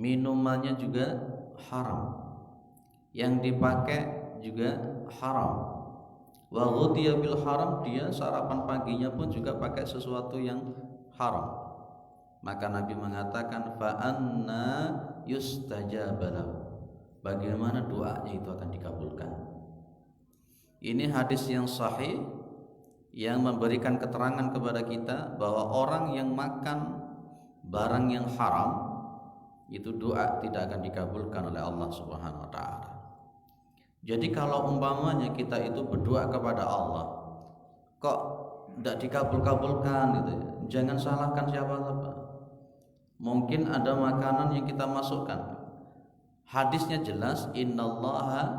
minumannya juga haram, yang dipakai juga haram. Wa ghudhiya bil haram, dia sarapan paginya pun juga pakai sesuatu yang haram. Maka Nabi mengatakan fa anna yustajabalahu, bagaimana doanya itu akan dikabulkan. Ini hadis yang sahih yang memberikan keterangan kepada kita bahwa orang yang makan barang yang haram itu doa tidak akan dikabulkan oleh Allah Subhanahu wa taala. Jadi kalau umpamanya kita itu berdoa kepada Allah kok tidak dikabul-kabulkan gitu ya, jangan salahkan siapa-siapa. Mungkin ada makanan yang kita masukkan, hadisnya jelas, innallaha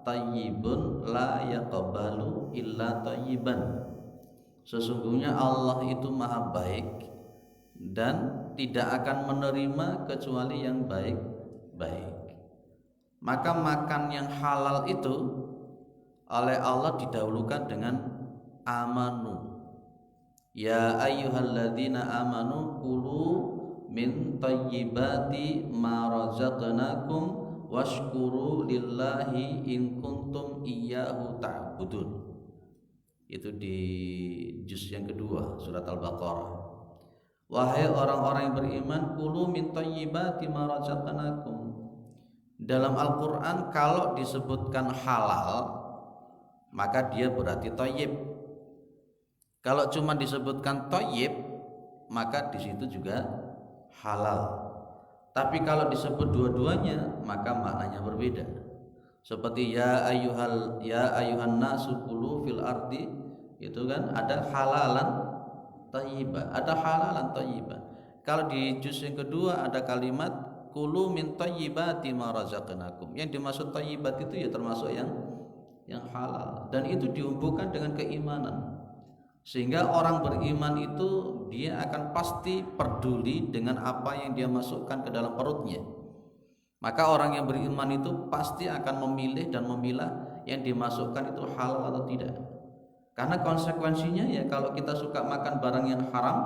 tayyibun la yaqbalu illa tayyiban. Sesungguhnya Allah itu maha baik dan tidak akan menerima kecuali yang baik-baik. Maka makan yang halal itu oleh Allah didahulukan dengan amanu. Ya ayyuhalladzina amanu kulu min thayyibati ma razaqnakum washkuru lillahi in kuntum iyyahu ta'budun. Itu di juz yang kedua surat Al-Baqarah. Wahai orang-orang yang beriman, kulu min thayyibati ma razaqnakum. Dalam Al-Quran kalau disebutkan halal maka dia berarti thayyib. Kalau cuma disebutkan thayyib maka di situ juga halal. Tapi kalau disebut dua-duanya maka maknanya berbeda. Seperti ya ayuhan nasu kulu fil ardi, itu kan ada halalan thayyibah, ada halalan thayyibah. Kalau di juz yang kedua ada kalimat kulu min thayyibati ma razaqnakum. Yang dimaksud thayyibat itu ya termasuk yang halal, dan itu dihubungkan dengan keimanan. Sehingga orang beriman itu dia akan pasti peduli dengan apa yang dia masukkan ke dalam perutnya. Maka orang yang beriman itu pasti akan memilih dan memilah yang dimasukkan itu halal atau tidak. Karena konsekuensinya ya kalau kita suka makan barang yang haram,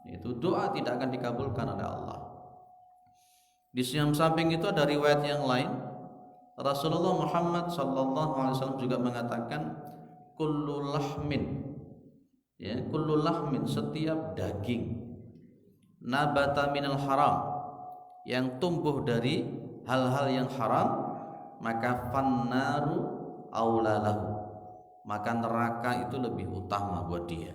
itu doa tidak akan dikabulkan oleh Allah. Di samping itu ada riwayat yang lain, Rasulullah Muhammad SAW juga mengatakan kullu lahmin, ya, kullu lahmin, setiap daging, nabata minal haram, yang tumbuh dari hal-hal yang haram, maka fannaru aulalahu, maka neraka itu lebih utama buat dia.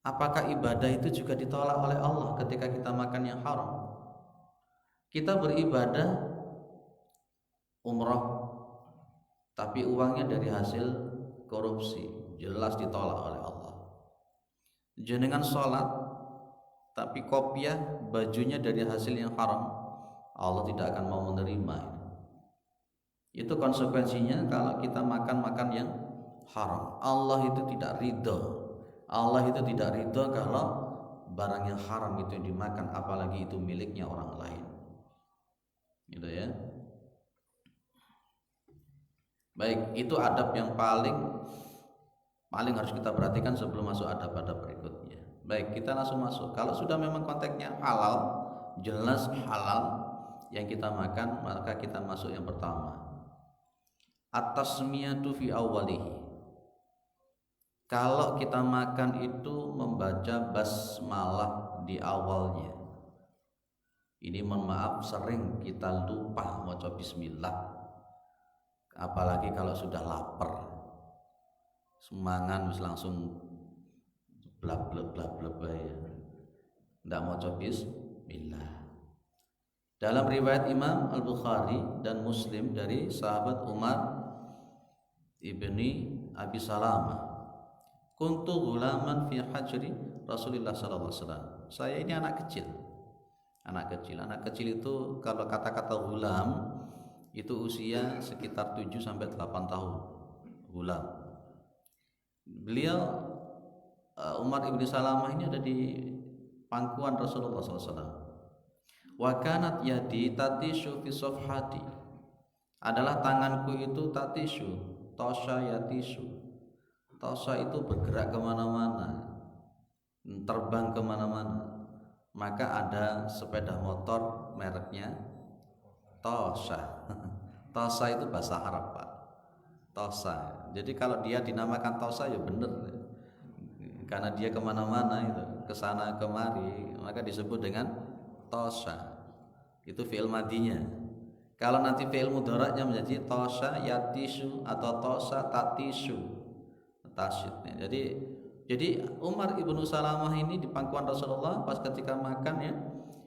Apakah ibadah itu juga ditolak oleh Allah ketika kita makan yang haram? Kita beribadah umrah tapi uangnya dari hasil korupsi, jelas ditolak oleh Allah. Jenengan sholat tapi kopiah bajunya dari hasil yang haram, Allah tidak akan mau menerima. Itu konsekuensinya kalau kita makan yang haram. Allah itu tidak ridho. Allah itu tidak ridho kalau barang yang haram itu dimakan, apalagi itu miliknya orang lain. Gitu ya. Baik, itu adab yang paling harus kita perhatikan sebelum masuk adab-adab berikutnya. Baik, kita langsung masuk. Kalau sudah memang konteksnya halal, jelas halal yang kita makan, maka kita masuk yang pertama. At-tasmiyatu fi awwalihi. Kalau kita makan itu membaca basmalah di awalnya. Ini mohon maaf sering kita lupa maca bismillah. Apalagi kalau sudah lapar, semangat langsung blab ya. Tidak mau coba bismillah. Dalam riwayat Imam Al-Bukhari dan Muslim dari sahabat Umar ibni Abi Salamah, kuntu ghulaman fi hajri Rasulullah sallallahu alaihi wasallam. Saya ini anak kecil. Anak kecil itu kalau kata-kata ghulam itu usia sekitar 7 sampai 8 tahun. Ghulam. Beliau Umar ibn Salamah ini ada di pangkuan Rasulullah SAW. Wa kanat yadi tatishu fi safhati. Adalah tanganku itu tatishu, tosha yatishu. Tosha itu bergerak kemana-mana, terbang kemana-mana. maka ada sepeda motor mereknya Tosa. Tosa itu bahasa Arab, Pak. Tosa. Jadi kalau dia dinamakan Tosa ya bener, karena dia kemana-mana itu, kesana kemari, maka disebut dengan Tosa. Itu fi'il madinya. Kalau nanti fi'il mudhari'nya menjadi Tosa yatisu atau Tosa tatisu, tasyidnya. Jadi Umar ibnu Salamah ini di pangkuan Rasulullah pas ketika makan ya,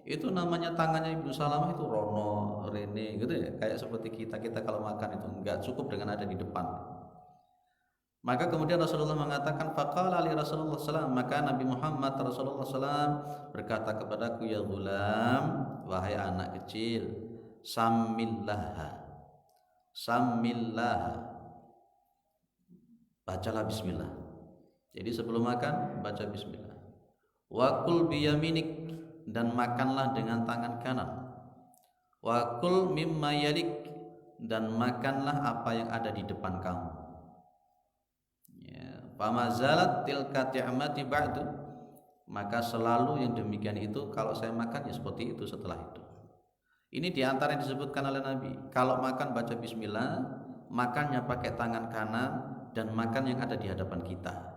itu namanya tangannya Ibnu Salamah itu Rono, Rene gitu ya, kayak seperti kita kalau makan itu enggak cukup dengan ada di depan. Maka kemudian Rasulullah mengatakan faqala li Rasulullah sallallahu, maka Nabi Muhammad Rasulullah sallallahu berkata kepadaku, ya gulam, wahai anak kecil, samillah, bacalah bismillah. Jadi sebelum makan baca bismillah. Wa kul biyaminik, dan makanlah dengan tangan kanan. Wa kul mimma yalik, dan makanlah apa yang ada di depan kamu. Ya, famazalat tilka ti'amati ba'du, maka selalu yang demikian itu kalau saya makan ya seperti itu setelah itu. Ini diantara yang disebutkan oleh Nabi. Kalau makan baca bismillah, makannya pakai tangan kanan, dan makan yang ada di hadapan kita.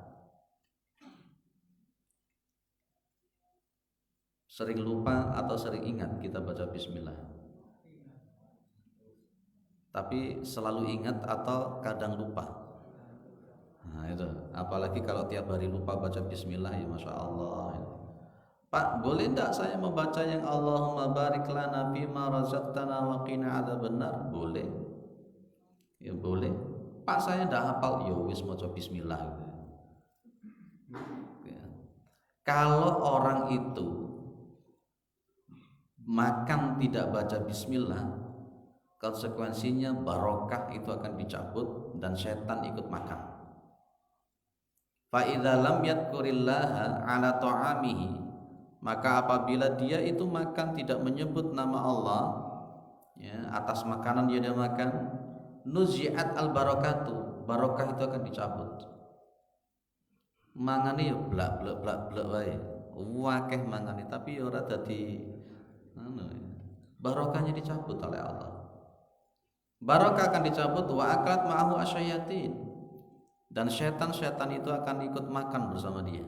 Sering lupa atau sering ingat kita baca bismillah? Tapi selalu ingat atau kadang lupa? Nah itu, apalagi kalau tiap hari lupa baca bismillah, ya Masya Allah. Pak, boleh enggak saya membaca yang Allahumma barik lana fima razaqtana wa qina adzabannar? Boleh. Ya boleh. Pak, saya enggak hafal, ya wis maca bismillah gitu. Ya. Kalau orang itu makan tidak baca bismillah, konsekuensinya barokah itu akan dicabut dan setan ikut makan. Fa idza lam yadhkurillaha ala ta'amihi, maka apabila dia itu makan tidak menyebut nama Allah ya, atas makanan yang dia makan, nuzi'at al barakatu, barokah itu akan dicabut. Mangane ya blak wae, wakeh mangane tapi ora dadi barokahnya dicabut oleh Allah. Barokah akan dicabut, wa aklat ma'ahu asyayatin, dan setan itu akan ikut makan bersama dia.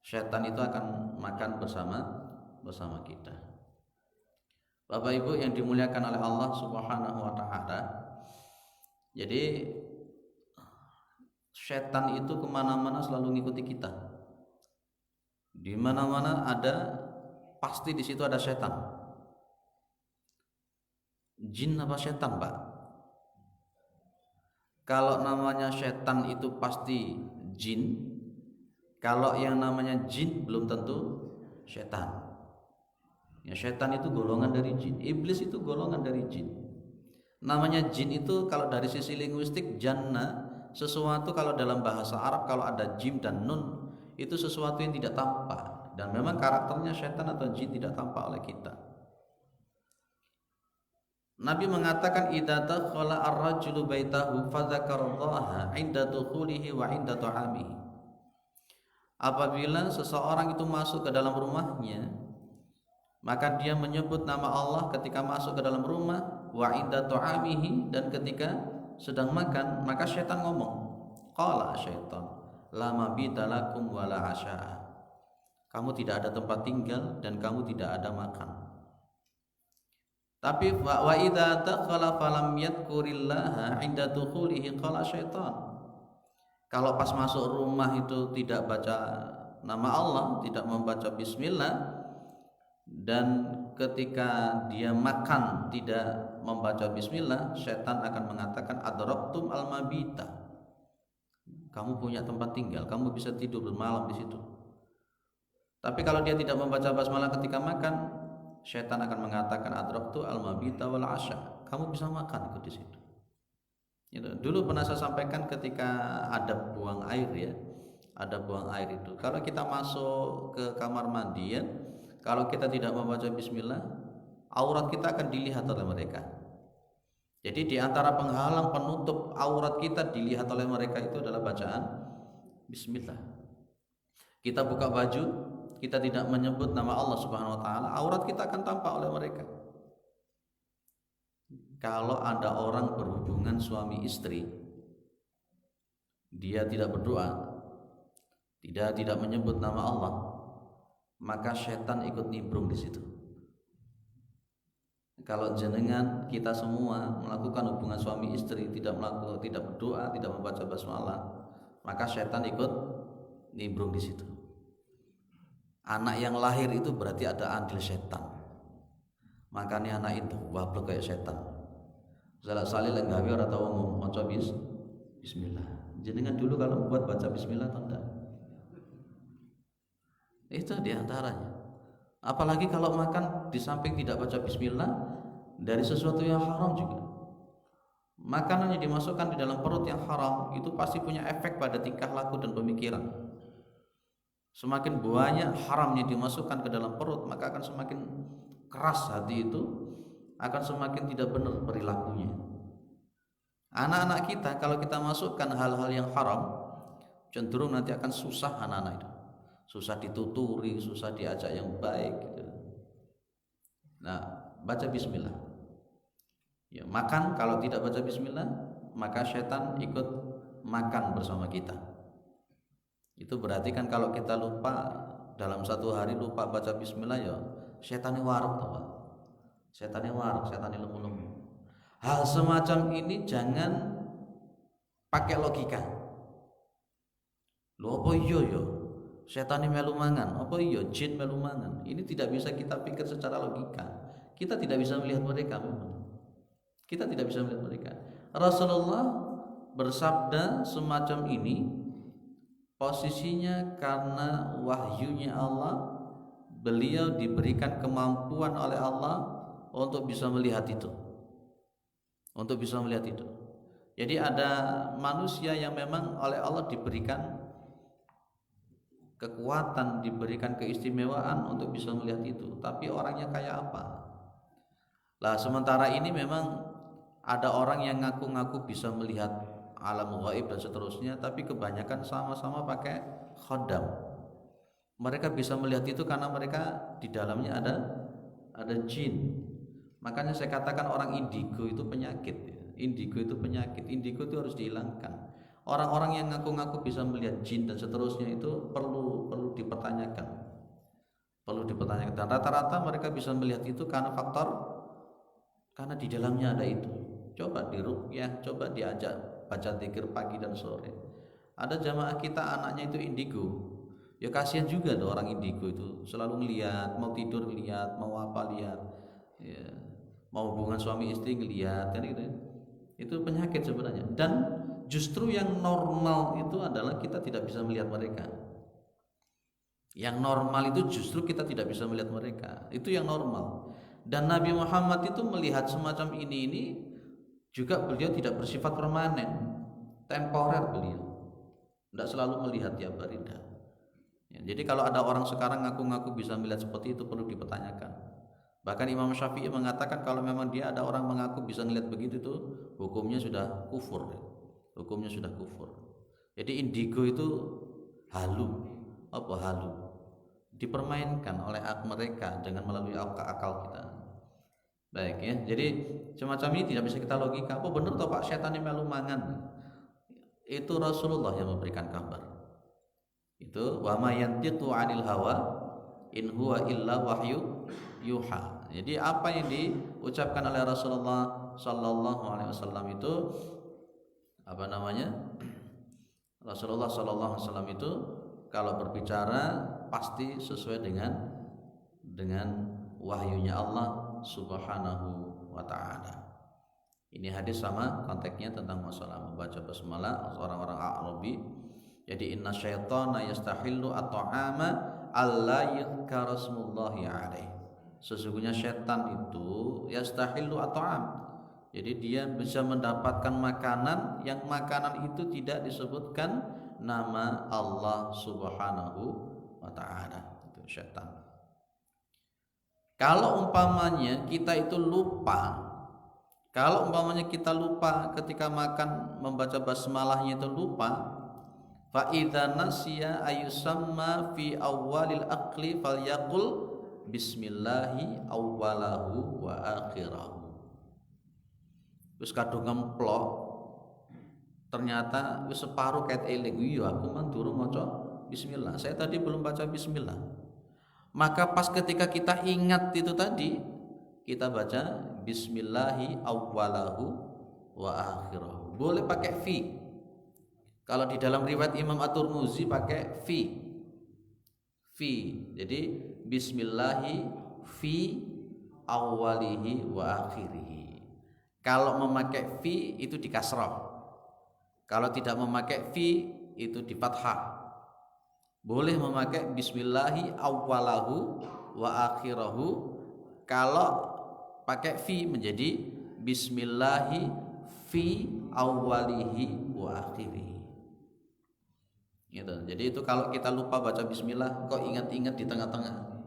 Setan itu akan makan bersama kita. Bapak Ibu yang dimuliakan oleh Allah Subhanahu wa taala. Jadi setan itu kemana-mana selalu ngikuti kita. Di mana-mana ada, pasti di situ ada setan. Jin apa setan, Pak? Kalau namanya setan itu pasti jin. Kalau yang namanya jin belum tentu setan. Ya, setan itu golongan dari jin. Iblis itu golongan dari jin. Namanya jin itu kalau dari sisi linguistik janna, sesuatu kalau dalam bahasa Arab kalau ada jim dan nun itu sesuatu yang tidak tampak. Dan memang karakternya setan atau jin tidak tampak oleh kita. Nabi mengatakan idza dakhala ar-rajulu baitahu fadzakarallaha 'inda dukhulihi wa 'inda ta'amihi. Apabila seseorang itu masuk ke dalam rumahnya, maka dia menyebut nama Allah ketika masuk ke dalam rumah, wa 'inda ta'amihi, dan ketika sedang makan, maka syaitan ngomong, qala syaitan la mabita lakum wala 'asya'a. Kamu tidak ada tempat tinggal dan kamu tidak ada makan. Tapi wa idza dakhala falam yadhkurillaha 'inda dukhulihi qala syaitan. Kalau pas masuk rumah itu tidak baca nama Allah, tidak membaca bismillah, dan ketika dia makan tidak membaca bismillah, syaitan akan mengatakan adraktum al-mabita. Kamu punya tempat tinggal, kamu bisa tidur bermalam di situ. Tapi kalau dia tidak membaca basmalah ketika makan, syaitan akan mengatakan adraktu al-mabita wal 'asya. Kamu bisa makan ikut di situ. Gitu. Dulu pernah saya sampaikan ketika ada buang air ya, ada buang air itu. Kalau kita masuk ke kamar mandi ya, kalau kita tidak membaca bismillah, aurat kita akan dilihat oleh mereka. Jadi di antara penghalang penutup aurat kita dilihat oleh mereka itu adalah bacaan bismillah. Kita buka baju, kita tidak menyebut nama Allah Subhanahu wa taala, aurat kita akan tampak oleh mereka. Kalau ada orang berhubungan suami istri, dia tidak berdoa, tidak menyebut nama Allah, maka setan ikut nimbrung di situ. Kalau jenengan kita semua melakukan hubungan suami istri, tidak berdoa, tidak membaca basmalah, maka setan ikut nimbrung di situ. Anak yang lahir itu berarti ada andil setan. Makanya anak itu wablek kayak setan. Salah salih lek gawe ora tau ngomong maca bismillah. Jenengan dulu kalau buat baca bismillah atau enggak? Itu diantaranya. Apalagi kalau makan di samping tidak baca bismillah, dari sesuatu yang haram juga. Makanan yang dimasukkan di dalam perut yang haram itu pasti punya efek pada tingkah laku dan pemikiran. Semakin banyak haramnya dimasukkan ke dalam perut, maka akan semakin keras hati itu, akan semakin tidak benar perilakunya. Anak-anak kita kalau kita masukkan hal-hal yang haram, cenderung nanti akan susah anak-anak itu. Susah dituturi, susah diajak yang baik gitu. Nah, baca bismillah. Ya, makan kalau tidak baca bismillah, maka setan ikut makan bersama kita. Itu berarti kan kalau kita lupa dalam satu hari lupa baca bismillah, ya setannya waruk toh, Pak. Setannya waruk, setannya lemu-lemu. Hal semacam ini jangan pakai logika. Lho apa iya ya? Setannya melu mangan, apa iya jin melu mangan? Ini tidak bisa kita pikir secara logika. Kita tidak bisa melihat mereka memang. Kita tidak bisa melihat mereka. Rasulullah bersabda semacam ini posisinya karena wahyunya Allah, beliau diberikan kemampuan oleh Allah untuk bisa melihat itu. Untuk bisa melihat itu. Jadi ada manusia yang memang oleh Allah diberikan kekuatan, diberikan keistimewaan untuk bisa melihat itu. Tapi orangnya kayak apa? Lah sementara ini memang ada orang yang ngaku-ngaku bisa melihat alam gaib dan seterusnya, tapi kebanyakan sama-sama pakai khodam. Mereka bisa melihat itu karena mereka di dalamnya ada jin. Makanya saya katakan orang indigo itu penyakit. Indigo itu penyakit. Indigo itu harus dihilangkan. Orang-orang yang ngaku-ngaku bisa melihat jin dan seterusnya itu perlu dipertanyakan. Perlu dipertanyakan. Dan rata-rata mereka bisa melihat itu karena karena di dalamnya ada itu. Coba diruqyah, coba diajak baca zikir pagi dan sore. Ada jamaah kita anaknya itu indigo. Ya kasihan juga ada orang indigo itu, selalu ngelihat, mau tidur ngelihat, mau apa lihat. Ya, mau hubungan suami istri ngelihat kan gitu. Itu penyakit sebenarnya. Dan justru yang normal itu adalah kita tidak bisa melihat mereka. Yang normal itu justru kita tidak bisa melihat mereka. Itu yang normal. Dan Nabi Muhammad itu melihat semacam ini juga beliau tidak bersifat permanen, temporer beliau. Tidak selalu melihat tiap hari. Ya, jadi kalau ada orang sekarang ngaku-ngaku bisa melihat seperti itu perlu dipertanyakan. Bahkan Imam Syafi'i mengatakan kalau memang dia ada orang mengaku bisa melihat begitu itu hukumnya sudah kufur. Hukumnya sudah kufur. Jadi indigo itu halu. Apa halu? Dipermainkan oleh mereka dengan melalui akal kita. Baik ya. Jadi semacam ini tidak bisa kita logika. Apa benar toh Pak setan ini melu mangan? Itu Rasulullah yang memberikan kabar. Itu wa ma yantiqu 'anil hawa in huwa illa wahyu yuha. Jadi apa yang diucapkan oleh Rasulullah sallallahu alaihi wasallam itu apa namanya? Rasulullah sallallahu alaihi wasallam itu kalau berbicara pasti sesuai dengan wahyunya Allah Subhanahu wa taala. Ini hadis sama konteksnya tentang masalah membaca basmalah orang-orang Arabi. Jadi inna syaitana yastahillu at-ta'ama alla yuzkara smullahi alaihi. Sesungguhnya setan itu yastahillu at-ta'am. Jadi dia bisa mendapatkan makanan yang makanan itu tidak disebutkan nama Allah Subhanahu wa taala. Itu setan. Kalau umpamanya kita itu lupa, ketika makan membaca basmalahnya itu lupa, Fa idza nasiya ayusamma fi awwalil aqli falyaqul bismillahi awwalahu wa akhirahu. Wis kadung ngemplok ternyata wis separuh ket eling, iya aku man durung maca bismillah, saya tadi belum baca bismillah. Maka pas ketika kita ingat itu tadi, kita baca bismillahi awwalahu wa akhirahu. Boleh pakai fi. Kalau di dalam riwayat Imam At-Tirmidzi pakai fi. Jadi bismillahi fi awwalihi wa akhirihi. Kalau memakai fi itu di kasrah. Kalau tidak memakai fi itu di fathah. Boleh memakai bismillahi awwalahu wa akhirahu. Kalau pakai fi menjadi bismillahi fi awwalihi wa akhirihi. Gitu. Jadi itu kalau kita lupa baca bismillah, kok ingat-ingat di tengah-tengah.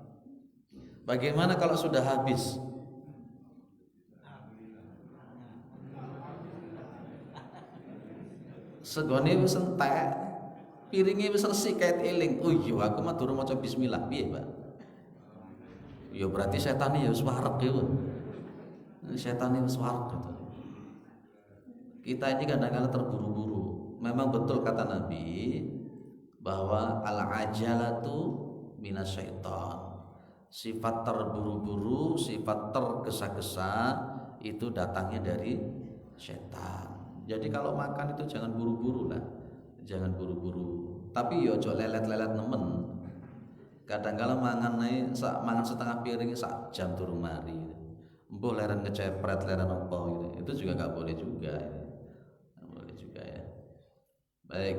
Bagaimana kalau sudah habis? Segone wis entek, piringe wis resik kait eling. Oh iya, aku mah durung maca bismillah, piye, Pak? Ya berarti setane ya wis wareg ya. Setane wis wareg gitu. Kita ini kadang-kadang terburu-buru. Memang betul kata Nabi bahwa al-ajalatu minasyaiton. Sifat terburu-buru, sifat tergesa-gesa itu datangnya dari setan. Jadi kalau makan itu jangan buru-buru lah. Jangan buru-buru. Tapi yo ojo lelet-lelet nemen. Kadang-kadang mangan setengah piring sak jam durung mari. Mbok leren ngecepret, leren apa gitu. Itu juga enggak boleh juga. Enggak boleh juga ya. Baik.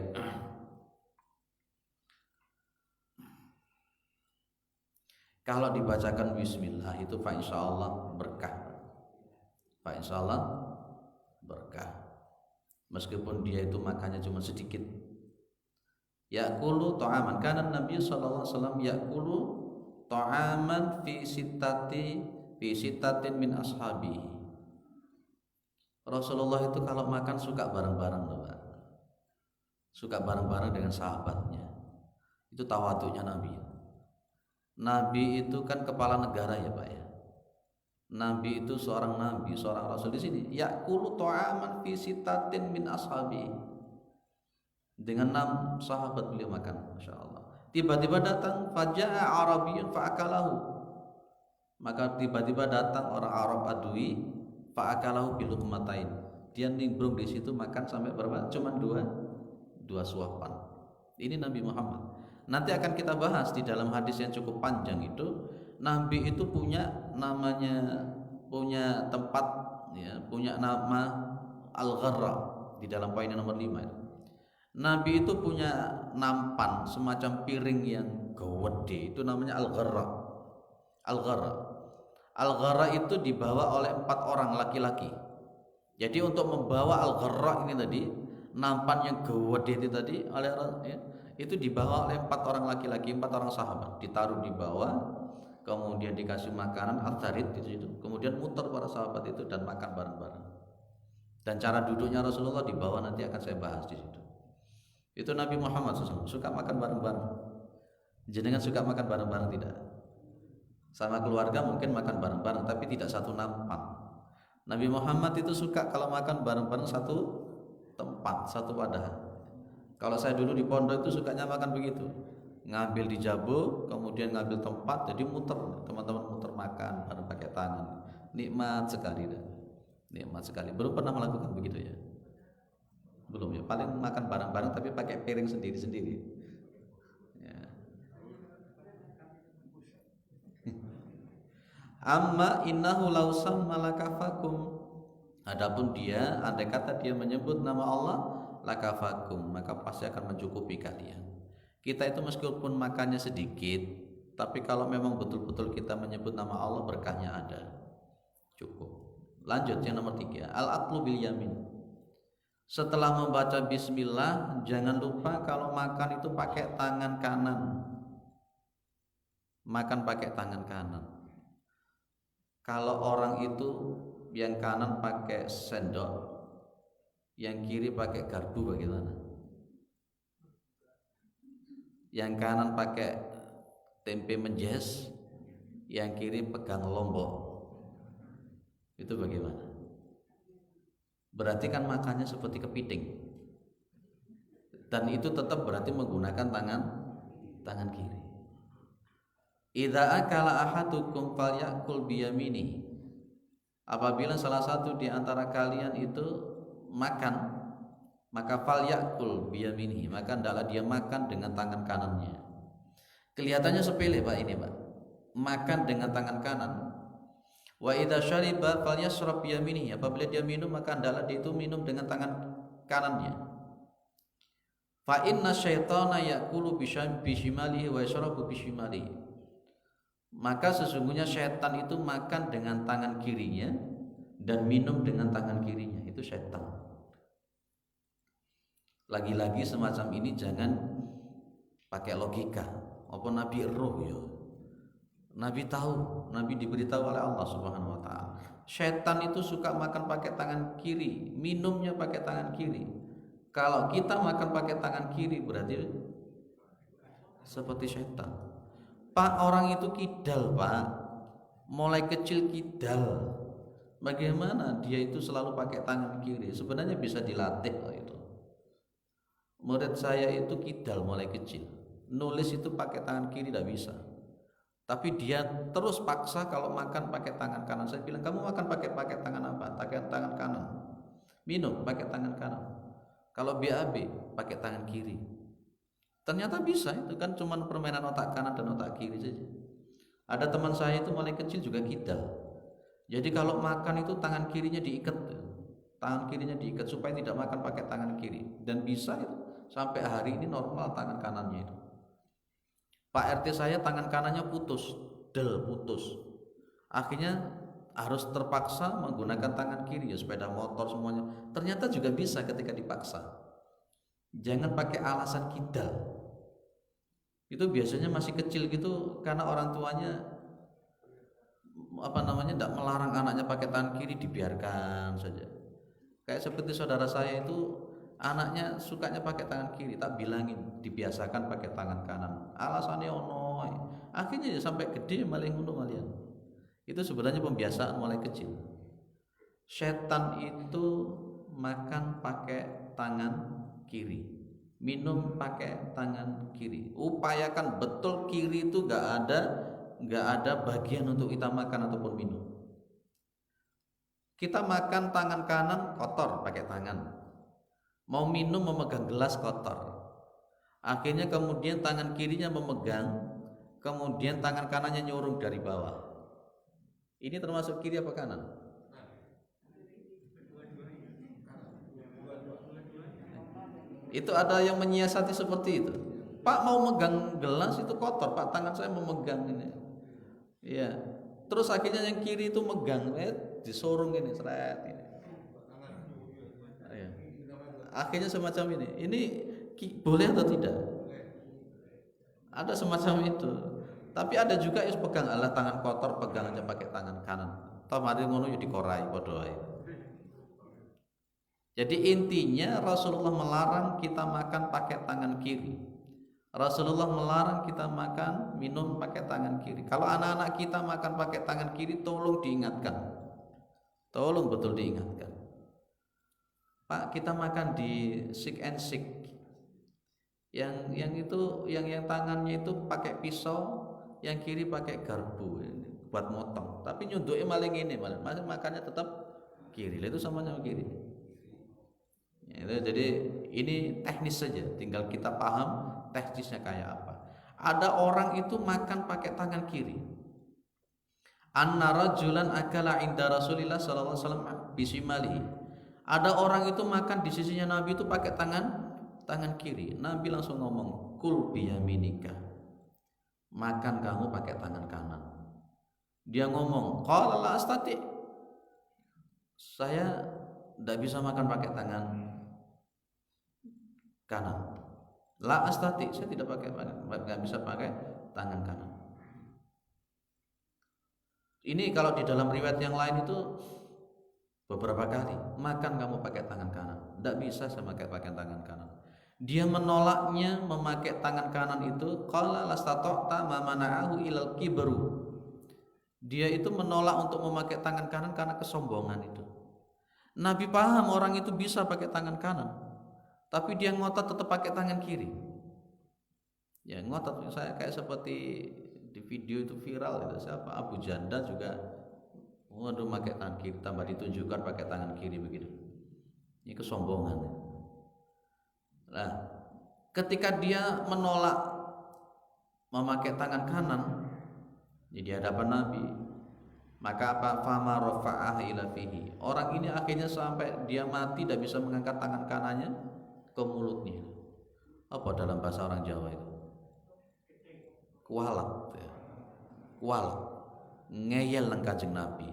Kalau dibacakan bismillah itu fa insyaallah berkah. Fa insyaallah berkah. Meskipun dia itu makannya cuma sedikit. Yaqulu ta'aman, kana Nabi sallallahu alaihi wasallam yaqulu ta'aman fi sittatin min ashabi. Rasulullah itu kalau makan suka bareng-bareng loh, Pak. Suka bareng-bareng dengan sahabatnya. Itu tawadhunya Nabi. Nabi itu kan kepala negara ya, Pak ya. Nabi itu seorang nabi, seorang rasul. Di sini yaqulu ta'aman fi sittatin min ashabi. Dengan 6 sahabat beliau makan, masyaallah. Tiba-tiba datang faja'a arabiyyun fa'akalahu. Maka tiba-tiba datang orang Arab Adui fa'akalahu bil luqmatain. Dia nimbrung di situ makan sampai berapa? Cuma dua suapan. Ini Nabi Muhammad. Nanti akan kita bahas di dalam hadis yang cukup panjang itu. Nabi itu punya tempat ya, punya nama Al-Gharra di dalam poin nomor 5 itu. Nabi itu punya nampan semacam piring yang gede, itu namanya Al-Gharra. Al-Gharra. Al-Gharra itu dibawa oleh 4 orang laki-laki. Jadi untuk membawa Al-Gharra ini tadi, nampan yang gede itu tadi oleh ya, itu dibawa oleh 4 orang laki-laki, 4 orang sahabat, ditaruh di bawah. Kemudian dikasih makanan al-tarid di situ. Kemudian muter para sahabat itu dan makan bareng-bareng. Dan cara duduknya Rasulullah di bawah nanti akan saya bahas di situ. Itu Nabi Muhammad SAW suka makan bareng-bareng. Jenengan suka makan bareng-bareng tidak? Sama keluarga mungkin makan bareng-bareng, tapi tidak satu nampan. Nabi Muhammad itu suka kalau makan bareng-bareng satu tempat, satu wadah. Kalau saya dulu di pondok itu sukanya makan begitu. Ngambil di jabuk, kemudian ngambil tempat, jadi muter, teman-teman muter makan bareng pakai tangan. Nikmat sekali dah. Nikmat sekali. Belum pernah melakukan begitu ya? Belum ya. Paling makan bareng-bareng tapi pakai piring sendiri-sendiri. Ya. Amma innahu lausam malakafakum. Adapun dia, andai kata dia menyebut nama Allah, lakafakum, maka pasti akan mencukupi kalian. Kita itu meskipun makannya sedikit, tapi kalau memang betul-betul kita menyebut nama Allah, berkahnya ada. Cukup. Lanjut yang nomor 3, al-aqlu bil yamin. Setelah membaca bismillah, jangan lupa kalau makan itu pakai tangan kanan. Makan pakai tangan kanan. Kalau orang itu yang kanan pakai sendok, yang kiri pakai garpu, bagaimana? yang kanan pakai tempe menjes, yang kiri pegang lombok, itu bagaimana? Berarti kan makannya seperti kepiting, dan itu tetap berarti menggunakan tangan kiri. Idza akala ahadukum falyakul biyamini. Apabila salah satu di antara kalian itu makan, maka falyakul biyamini, maka hendaklah dia makan dengan tangan kanannya. Kelihatannya sepele Pak ini Pak, makan dengan tangan kanan. Wa idza syariba falyashrab biyamini, apabila dia minum maka hendaklah dia itu minum dengan tangan kanannya. Fa inna syaitana ya'kulu bishimalihi wa yashrabu bishimalihi. Maka sesungguhnya syaitan itu makan dengan tangan kirinya dan minum dengan tangan kirinya, itu syaitan. Lagi-lagi semacam ini jangan pakai logika. Apa Nabi roh ya? Nabi tahu, Nabi diberitahu oleh Allah Subhanahu wa taala. Syaitan itu suka makan pakai tangan kiri, minumnya pakai tangan kiri. Kalau kita makan pakai tangan kiri berarti seperti syaitan. Pak, orang itu kidal Pak, mulai kecil kidal. Bagaimana dia itu selalu pakai tangan kiri? Sebenarnya bisa dilatih loh itu. Murid saya itu kidal mulai kecil, nulis itu pakai tangan kiri tidak bisa. Tapi dia terus paksa kalau makan pakai tangan kanan. Saya bilang, kamu makan pakai tangan apa? Pakai tangan kanan. Minum pakai tangan kanan. Kalau BAB pakai tangan kiri. Ternyata bisa, itu kan cuma permainan otak kanan dan otak kiri saja. Ada teman saya itu mulai kecil juga kidal. Jadi kalau makan itu tangan kirinya diikat. Tangan kirinya diikat supaya tidak makan pakai tangan kiri. Dan bisa itu sampai hari ini normal tangan kanannya itu. Pak RT saya tangan kanannya putus, putus. Akhirnya harus terpaksa menggunakan tangan kiri, ya sepeda motor semuanya. Ternyata juga bisa ketika dipaksa. Jangan pakai alasan kidal. Itu biasanya masih kecil gitu karena orang tuanya tidak melarang anaknya pakai tangan kiri, dibiarkan saja. Kayak seperti saudara saya itu anaknya sukanya pakai tangan kiri, tak bilangin dibiasakan pakai tangan kanan. Alasannya ono. Akhirnya ya sampai gede malah ngono malian. Itu sebenarnya pembiasaan mulai kecil. Setan itu makan pakai tangan kiri, minum pakai tangan kiri. Upayakan betul kiri itu gak ada bagian untuk kita makan ataupun minum. Kita makan tangan kanan kotor pakai tangan, mau minum memegang gelas kotor. Akhirnya kemudian tangan kirinya memegang, kemudian tangan kanannya nyurung dari bawah. Ini termasuk kiri apa kanan? Itu ada yang menyiasati seperti itu. Pak mau megang gelas itu kotor, Pak tangan saya memegang ini. Iya. Terus akhirnya yang kiri itu megang, disorong ini, seret ini. Iya. Akhirnya semacam ini. Ini boleh atau tidak? Ada semacam itu. Tapi ada juga yang pegang alat tangan kotor, pegang aja pakai tangan kanan. Toh mari ngono yo dikorai padha wae. Jadi intinya Rasulullah melarang kita makan pakai tangan kiri. Rasulullah melarang kita makan, minum pakai tangan kiri. Kalau anak-anak kita makan pakai tangan kiri, tolong diingatkan. Tolong betul diingatkan. Pak, kita makan di Sik and Sik. Yang tangannya itu pakai pisau, yang kiri pakai garpu buat motong. Tapi nyunduknya maling ini, masih makannya tetap kiri. Itu samanya kiri. Ya, jadi ini teknis saja, tinggal kita paham teknisnya kayak apa. Ada orang itu makan pakai tangan kiri. Anna rajulan akala inda Rasulillah sallallahu alaihi wasallam bisimalihi. Ada orang itu makan di sisinya Nabi itu pakai tangan kiri. Nabi langsung ngomong, kul biyaminika. Makan kamu pakai tangan kanan. Dia ngomong, qala la astati. Saya tidak bisa makan pakai tangan kanan. La astati, saya tidak bisa pakai tangan kanan. Ini kalau di dalam riwayat yang lain itu beberapa kali, makan kamu pakai tangan kanan. Tidak bisa saya pakai tangan kanan. Dia menolaknya memakai tangan kanan itu, qala lastata'ta ma mana'ahu ilal kibru. Dia itu menolak untuk memakai tangan kanan karena kesombongan itu. Nabi paham orang itu bisa pakai tangan kanan, tapi dia ngotot tetap pakai tangan kiri. Ya ngotot, saya kayak seperti di video itu viral itu, siapa Abu Janda juga waduh pakai tangan kiri, tambah ditunjukkan pakai tangan kiri begitu. Ini kesombongan. Nah, ketika dia menolak memakai tangan kanan di hadapan Nabi, maka apa? Fama rafa'ah ila fihi. Orang ini akhirnya sampai dia mati tidak bisa mengangkat tangan kanannya ke mulutnya. Apa dalam bahasa orang Jawa itu? Kualat ya. Kualat. Ngeyel nang Kanjeng Nabi.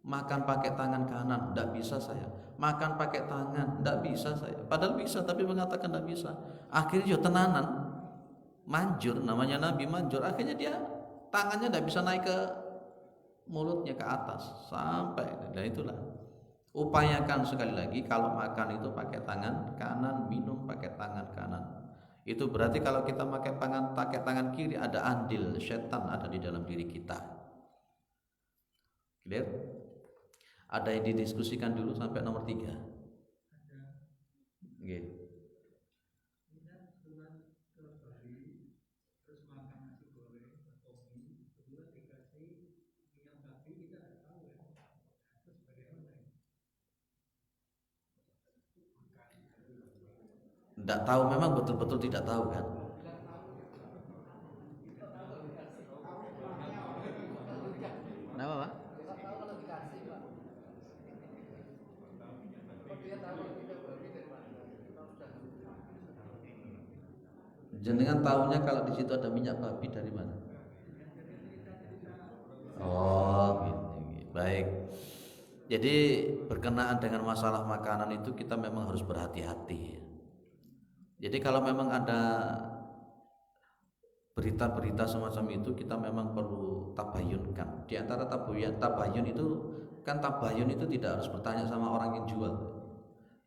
Makan pakai tangan kanan, tidak bisa saya. Makan pakai tangan, tidak bisa saya. Padahal bisa, tapi mengatakan tidak bisa. Akhirnya yo tenanan, manjur, namanya Nabi manjur. Akhirnya dia tangannya tidak bisa naik ke mulutnya ke atas sampai. Dan itulah. Upayakan sekali lagi kalau makan itu pakai tangan kanan, minum pakai tangan kanan. Itu berarti kalau kita pakai tangan kiri ada andil setan ada di dalam diri kita. Clear? Ada yang didiskusikan dulu sampai nomor 3. Oke. Tidak tahu, memang betul-betul tidak tahu kan? Kenapa Pak? Jenengan tahunya kalau di situ ada minyak babi dari mana? Oh, gitu. Baik. Jadi berkenaan dengan masalah makanan itu kita memang harus berhati-hati. Jadi kalau memang ada berita-berita semacam itu kita memang perlu tabayunkan. Di antara tabayun itu kan tabayun itu tidak harus bertanya sama orang yang jual.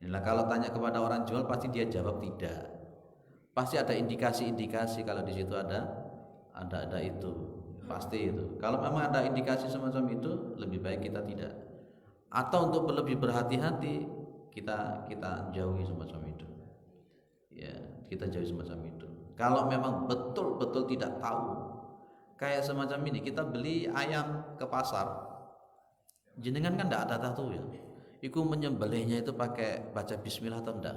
Nah, kalau tanya kepada orang jual pasti dia jawab tidak. Pasti ada indikasi-indikasi kalau di situ ada itu, pasti itu. Kalau memang ada indikasi semacam itu, lebih baik kita tidak. Atau untuk lebih berhati-hati, kita jauhi semacam itu. Ya, kita jauhi semacam itu. Kalau memang betul-betul tidak tahu, kayak semacam ini, kita beli ayam ke pasar, jenengan kan tidak ada tahu ya. Iku menyembelihnya itu pakai baca Bismillah atau enggak?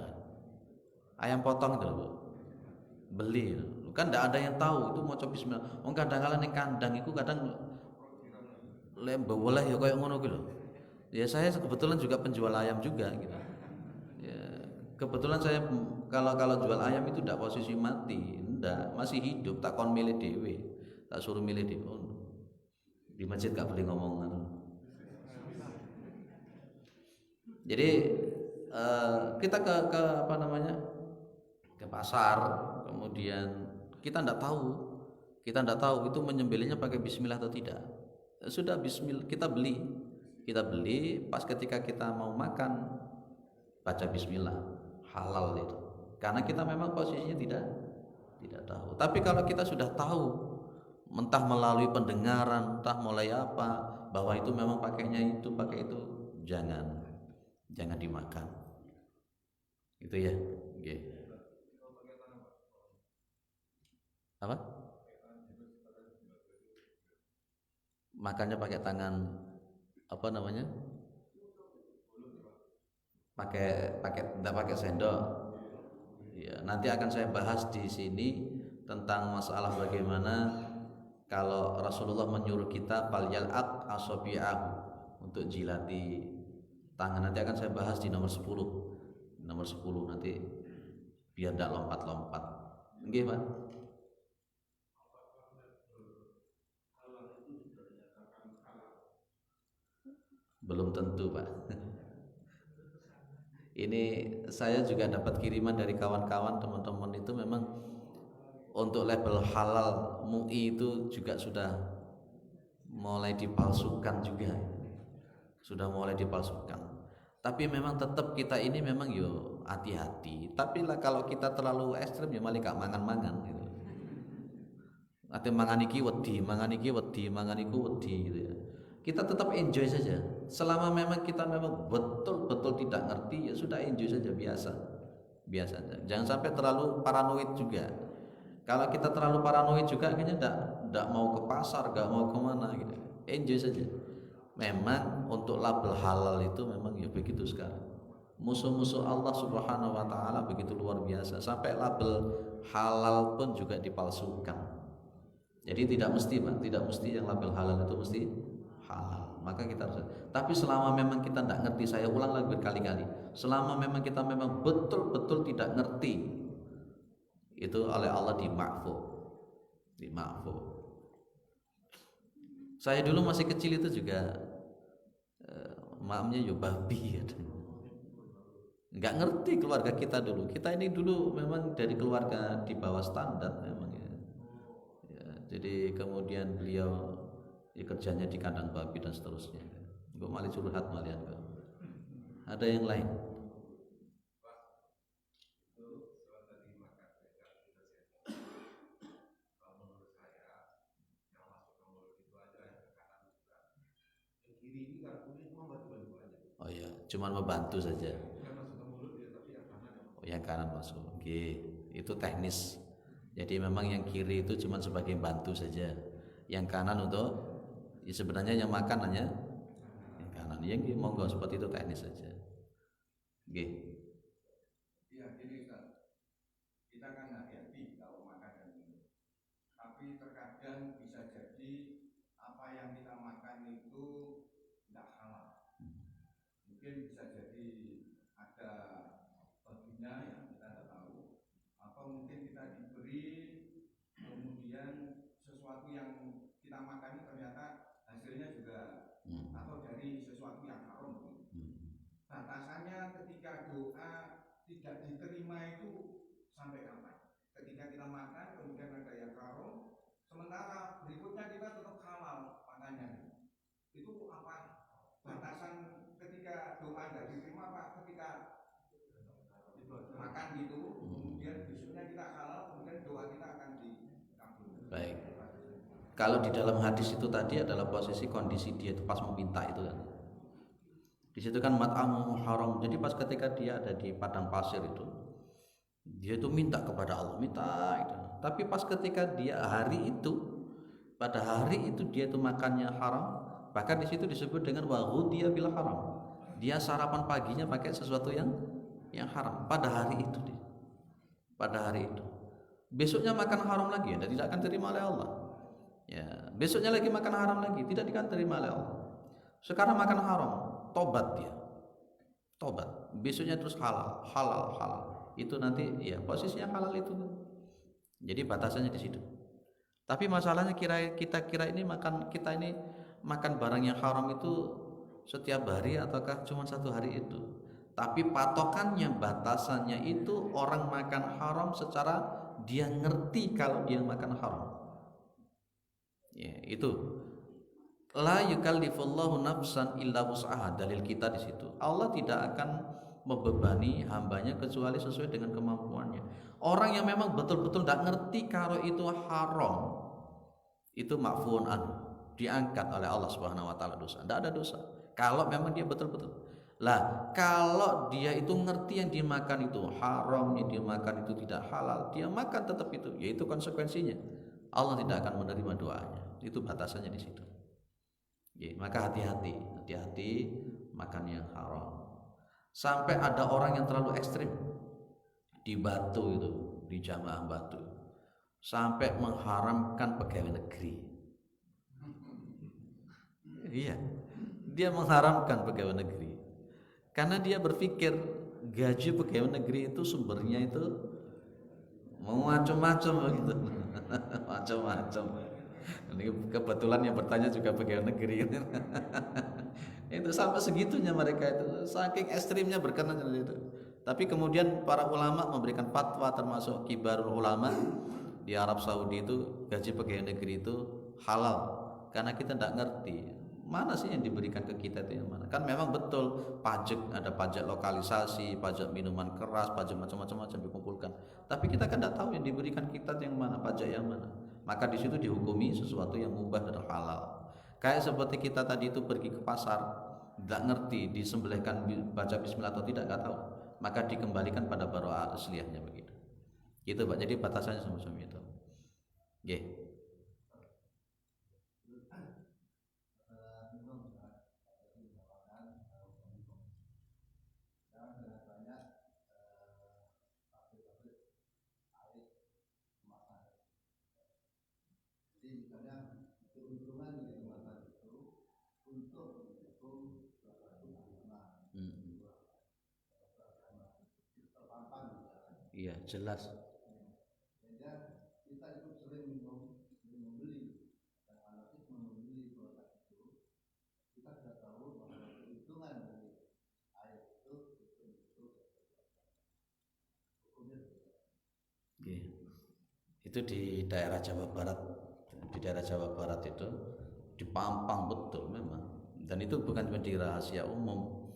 Ayam potong itu loh. Beli kan tidak ada yang tahu itu mau coba Bismillah. Kadang-kadang ning kandang itu kadang boleh ya kayak ngono gitu. Ya saya kebetulan juga penjual ayam juga gitu. Ya, kebetulan saya kalau jual ayam itu tidak posisi mati, enggak, masih hidup, tak kon milih dewe. Tak suruh milih dewe. Di masjid gak boleh ngomong. Jadi kita ke apa namanya? Ke pasar, kemudian kita tidak tahu itu menyembelihnya pakai Bismillah atau tidak. Sudah Bismillah, kita beli pas ketika kita mau makan baca Bismillah, halal itu karena kita memang posisinya tidak tahu. Tapi kalau kita sudah tahu, entah melalui pendengaran, entah mulai apa, bahwa itu memang pakainya itu, pakai itu, jangan dimakan itu ya. Okay. Apa? Makannya pakai tangan apa namanya? Tidak pakai sendok. Ya, nanti akan saya bahas di sini tentang masalah bagaimana kalau Rasulullah menyuruh kita falyal'aq asabi'ahu untuk jilati tangan. Nanti akan saya bahas di nomor 10. Nomor 10 nanti biar tidak lompat-lompat. Nggih, Pak. Belum tentu, Pak. Ini saya juga dapat kiriman dari kawan-kawan, teman-teman itu memang untuk label halal MUI itu juga sudah mulai dipalsukan juga. Sudah mulai dipalsukan. Tapi memang tetap kita ini memang yo hati-hati. Tapi lah kalau kita terlalu ekstrem ya malah gak mangan-mangan gitu. Ate mangan iki wedi, mangan iki wedi, mangan iku wedi gitu ya. Kita tetap enjoy saja. Selama memang kita memang betul-betul tidak ngerti ya sudah enjoy saja biasa. Biasa saja. Jangan sampai terlalu paranoid juga. Kalau kita terlalu paranoid juga kayaknya enggak mau ke pasar, enggak mau kemana gitu. Enjoy saja. Memang untuk label halal itu memang ya begitu sekarang. Musuh-musuh Allah Subhanahu wa taala begitu luar biasa. Sampai label halal pun juga dipalsukan. Jadi tidak mesti, Pak, tidak mesti yang label halal itu mesti halal. Maka kita harus. Tapi selama memang kita tidak ngerti, saya ulang lagi berkali-kali. Selama memang kita memang betul-betul tidak ngerti, itu oleh Allah dimakfu. Saya dulu masih kecil itu juga maamnya yo babi ya. Nggak ngerti keluarga kita dulu. Kita ini dulu memang dari keluarga di bawah standar memang ya. Jadi kemudian beliau ya, kerjanya di kandang babi dan seterusnya. Gue malah curhat malian. Ada yang lain? Oh ya, cuman membantu saja. Oh, yang kanan masuk. Oke, itu teknis. Jadi memang yang kiri itu cuman sebagai bantu saja. Yang kanan untuk ya sebenarnya yang makan hanya yang kanan. Yang monggo seperti itu teknis saja. Oke. Iya, gini Ustaz. Kita kan hati-hati kalau makan dan minum. Tapi terkadang bisa jadi apa yang kita makan itu tidak halal. Mungkin bisa jadi ada babinya yang kita tidak tahu, atau mungkin kita diberi kemudian sesuatu yang kita makan itu ternyata hasilnya juga atau dari sesuatu yang haram. Batasannya ketika doa tidak diterima itu sampai kapan? Ketika kita makan kemudian ada yang haram, sementara berikutnya kita tetap halal makannya. Itu apa batasan ketika doa tidak diterima, Pak? Ketika makan gitu, kemudian besoknya kita halal, kemudian doa kita akan dikabul. Baik. Kalau di dalam hadis itu tadi adalah posisi kondisi dia itu pas meminta itu kan. Di situ kan mat'amu haram. Jadi pas ketika dia ada di padang pasir itu, dia itu minta kepada Allah, minta itu. Tapi pas ketika dia pada hari itu dia itu makannya haram. Bahkan di situ disebut dengan waghudiya bil haram. Dia sarapan paginya pakai sesuatu yang haram pada hari itu dia. Pada hari itu. Besoknya makan haram lagi ya, dan tidak akan terima oleh Allah. Ya, besoknya lagi makan haram lagi, tidak akan terima oleh Allah. Sekarang makan haram, tobat dia. Tobat. Besoknya terus halal. Itu nanti ya posisinya halal itu. Jadi batasannya di situ. Tapi masalahnya kita kira ini makan barang yang haram itu setiap hari ataukah cuma satu hari itu. Tapi patokannya, batasannya itu orang makan haram secara dia ngerti kalau dia makan haram. Ya, itu. La yukallifullahu nafsan illa wus'aha, dalil kita di situ. Allah tidak akan membebani hambanya kecuali sesuai dengan kemampuannya. Orang yang memang betul-betul tidak ngerti kalau itu haram, itu ma'fuun anhu, diangkat oleh Allah Subhanahu wa taala dosa. Tidak ada dosa. Kalau memang dia betul-betul. Lah, kalau dia itu ngerti yang dimakan itu haram, yang dimakan itu tidak halal, dia makan tetap itu, yaitu konsekuensinya. Allah tidak akan menerima doanya. Itu batasannya di situ. Ya, maka hati-hati makan yang haram. Sampai ada orang yang terlalu ekstrim di Batu itu, di Jamaah Batu, sampai mengharamkan pegawai negeri. Iya, dia mengharamkan pegawai negeri karena dia berpikir gaji pegawai negeri itu sumbernya itu macam-macam begitu. Macam-macam. Ini kebetulan yang bertanya juga pegawai negeri. Itu sampai segitunya mereka itu, saking ekstrimnya berkenan dengan itu. Tapi kemudian para ulama memberikan fatwa, termasuk kibarul ulama di Arab Saudi itu, gaji pegawai negeri itu halal karena kita tidak ngerti mana sih yang diberikan ke kita itu yang mana? Kan memang betul pajak, ada pajak lokalisasi, pajak minuman keras, pajak macam-macam dikumpulkan. Tapi kita kan tidak tahu yang diberikan kita itu yang mana, pajak yang mana. Maka di situ dihukumi sesuatu yang mubah dan halal. Kayak seperti kita tadi itu pergi ke pasar, tidak ngerti disembelihkan baca bismillah atau tidak, nggak tahu. Maka dikembalikan pada baroah asliyahnya begitu. Gitu Pak. Jadi batasannya semacam itu. Nggih. Iya, jelas. Itu di daerah Jawa Barat. Di daerah Jawa Barat itu dipampang betul memang. Dan itu bukan menjadi rahasia umum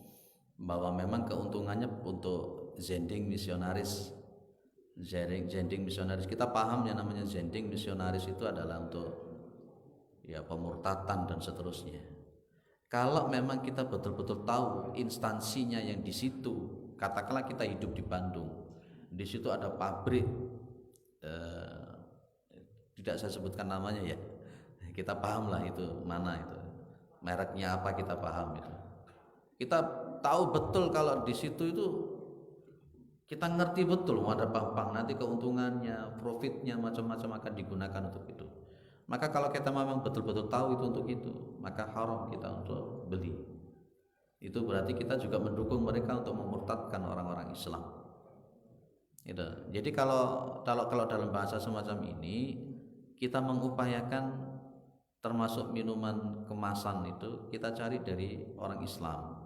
bahwa memang keuntungannya untuk zending misionaris. Zending misionaris, kita paham yang namanya zending misionaris itu adalah untuk ya pemurtatan dan seterusnya. Kalau memang kita betul-betul tahu instansinya yang di situ, katakanlah kita hidup di Bandung, di situ ada pabrik, tidak saya sebutkan namanya ya, kita paham lah itu mana itu, mereknya apa kita paham itu. Kita tahu betul kalau di situ itu kita ngerti betul ada pampang nanti keuntungannya, profitnya macam-macam akan digunakan untuk itu. Maka kalau kita memang betul-betul tahu itu untuk itu, maka haram kita untuk beli. Itu berarti kita juga mendukung mereka untuk memurtadkan orang-orang Islam. Gitu. Jadi kalau dalam bahasa semacam ini kita mengupayakan termasuk minuman kemasan itu kita cari dari orang Islam.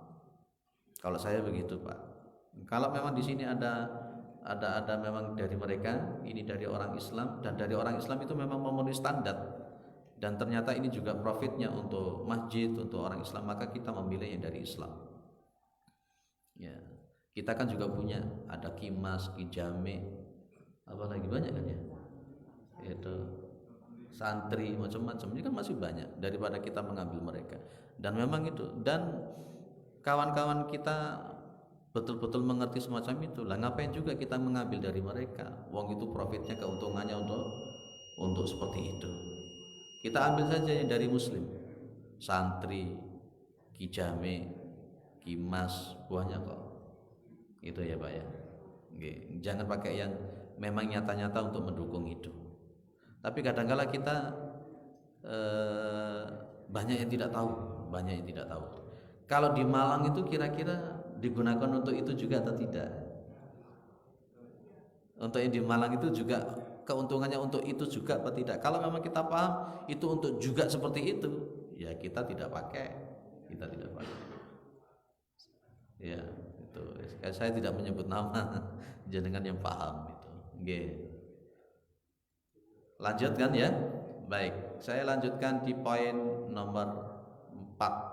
Kalau saya begitu Pak. Kalau memang di sini ada memang dari mereka, ini dari orang Islam, dan dari orang Islam itu memang memenuhi standar, dan ternyata ini juga profitnya untuk masjid, untuk orang Islam, maka kita memilih yang dari Islam. Ya, kita kan juga punya ada Kimas, Kijame, apa lagi banyak kan ya, itu santri macam-macam, ini kan masih banyak daripada kita mengambil mereka. Dan memang itu, dan kawan-kawan kita betul-betul mengerti semacam itu lah, ngapain juga kita mengambil dari mereka, wong itu profitnya, keuntungannya untuk seperti itu. Kita ambil saja yang dari muslim, santri, kijame, kimas, buahnya kok itu ya Pak ya. Jangan pakai yang memang nyata-nyata untuk mendukung itu. Tapi kadang-kala kita banyak yang tidak tahu. Kalau di Malang itu kira-kira digunakan untuk itu juga atau tidak? Untuk yang di Malang itu juga keuntungannya untuk itu juga atau tidak? Kalau memang kita paham itu untuk juga seperti itu, ya kita tidak pakai. Ya, itu. Saya tidak menyebut nama, jenengan yang paham itu. Nggih. Lanjutkan ya. Baik, saya lanjutkan di poin nomor 4.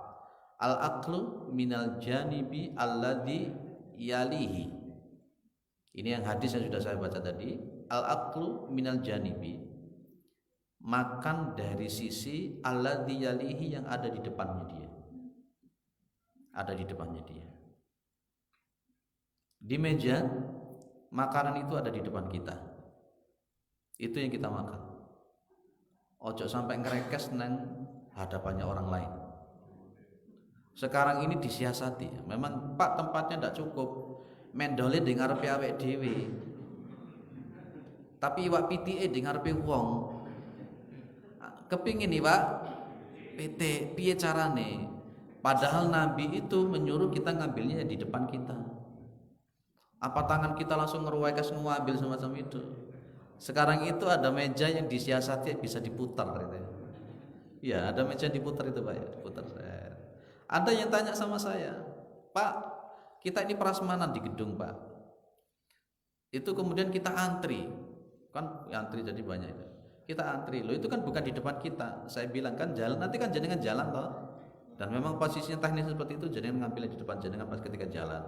Al-aqlu minal janibi alladhi yalihi. Ini yang hadis yang sudah saya baca tadi. Al-aqlu minal janibi, makan dari sisi alladhi yalihi, yang ada di depannya dia. Di meja makanan itu ada di depan kita. Itu yang kita makan. Ojo sampai ngerekes nang hadapannya orang lain. Sekarang ini disiasati, memang Pak tempatnya tidak cukup, mendole di ngarepe awake dhewe, tapi iwak pitike di ngarepe wong. Kepingin iwak pitik, piye carane? Padahal Nabi itu menyuruh kita ngambilnya di depan kita. Apa tangan kita langsung ngeruwekas ngambil semacam itu? Sekarang itu ada meja yang disiasati bisa diputar gitu. Ya, ada meja diputar itu Pak ya, diputar. Ada yang tanya sama saya, Pak, kita ini prasmanan di gedung Pak. Itu kemudian kita antri, kan antri jadi banyak itu. Kita antri, loh itu kan bukan di depan kita. Saya bilang kan jalan, nanti kan jenengan jalan toh. Dan memang posisinya teknis seperti itu, jenengan ngambil di depan jenengan pas ketika jalan.